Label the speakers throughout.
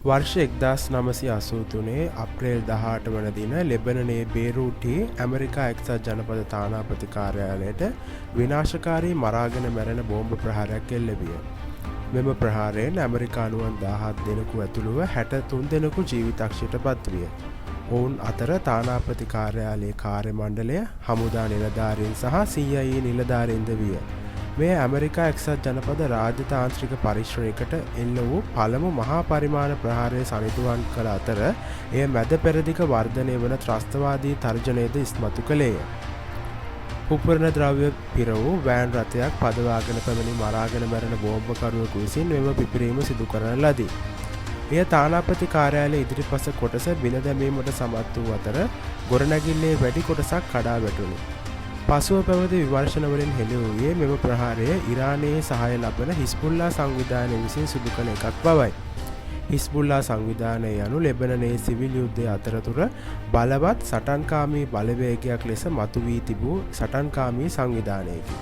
Speaker 1: වර්ෂ 1983 අප්‍රේල් 18 වන දින ලෙබනනයේ බේරූට්හි ඇමරිකා එක්සත් ජනපද තානාපති කාර්යාලයට විනාශකාරී මරාගෙන මැරෙන බෝම්බ ප්‍රහාරයක් එල්ල විය. මෙම ප්‍රහාරයෙන් ඇමරිකානුවන් 17 දෙනෙකු ඇතුළුව 63 දෙනෙකු ජීවිතක්ෂයට පත් විය. ඔවුන් අතර තානාපති කාර්යාලයේ කාර්ය මණ්ඩලය, හමුදා නිලධාරීන් සහ CIA නිලධාරීන්ද විය. මේ ඇමරිකා එක්සත් ජනපද රාජ්‍යතාන්ත්‍රික පරිශ්‍රයකට එල්ල වූ පළමු මහා පරිමාණ ප්‍රහාරය සනිටුවන් කළ අතර එය මැද පෙරදිග වර්ධනය වන ත්‍රස්තවාදී තර්ජනයද ඉස්මතු කළේය. පුපුරණ ද්‍රව්‍ය පිර වූ වෑන් රථයක් පදවාගෙන පැමිණි මරාගෙන මැරෙන බෝම්බකරුවෙකු විසින් මෙම පිපිරීම සිදු කරන ලදී. එය තානාපති කාර්යාලයේ ඉදිරිපස කොටස බිඳ දැමීමට සමත් වූ අතර ගොඩනැගිල්ලේ වැඩි කොටසක් කඩා වැටුණි. පසුව පැවති විමර්ශනවලින් හෙළි වූයේ මෙම ප්‍රහාරය ඉරානයේ සහාය ලබන හිස්බුල්ලා සංවිධානය විසින් සිදු කළ එකක් බවයි. හිස්බුල්ලා සංවිධානය යනු ලෙබනනයේ සිවිල් යුද්ධය අතරතුර බලවත් සටන්කාමී බලවේගයක් ලෙස මතුවී තිබූ සටන්කාමී සංවිධානයකි.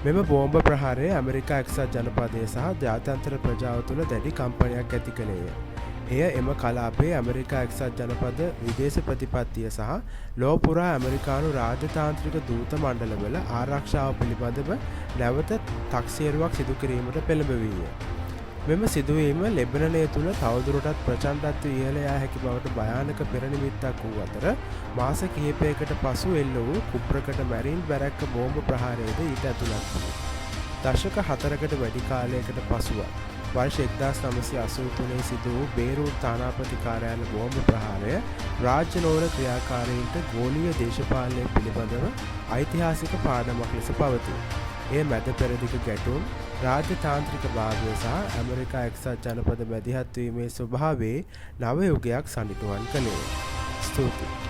Speaker 1: මෙම බෝම්බ ප්‍රහාරය ඇමරිකා එක්සත් ජනපදය සහ ජාත්‍යන්තර ප්‍රජාව තුළ දැඩි කම්පනයක් ඇති කළේය. එය එම කලාපයේ ඇමරිකා එක්සත් ජනපද විදේශ ප්‍රතිපත්තිය සහ ලෝපුරා ඇමරිකානු රාජ්‍යතාන්ත්‍රික දූත මණ්ඩලවල ආරක්ෂාව පිළිබඳව නැවත තක්සේරුවක් සිදු කිරීමට පෙළඹවීය. මෙම සිදුවීම ලෙබනනය තුළ තවදුරටත් ප්‍රචණ්ඩත්වය ඉහළ යා හැකි බවට භයානක පෙරනිමිත්තක් වූ අතර මාස කිහිපයකට පසු එල්ල වූ කුප්‍රකට මැරීන් බැරැක්ක බෝම්බ ප්‍රහාරයද ඊට ඇතුළත් වූ. දශක 4කට වැඩි කාලයකට පසුව වර්ෂ 1983 සිදු වූ බේරූට් තානාපති කාර්යාල බෝම්බ ප්‍රහාරය රාජ්‍ය නෝන ක්‍රියාකාරීන්ට ගෝලීය දේශපාලනය පිළිබඳව ඓතිහාසික පාඩමක් ලෙස පවතී. එය මැද පෙරදිග ගැටුම්, රාජ්‍යතාන්ත්‍රික භාවය සහ ඇමරිකා එක්සත් ජනපද මැදිහත් වීමේ ස්වභාවයේ නව යුගයක් සනිටුවන් කළේය. ස්තුතියි.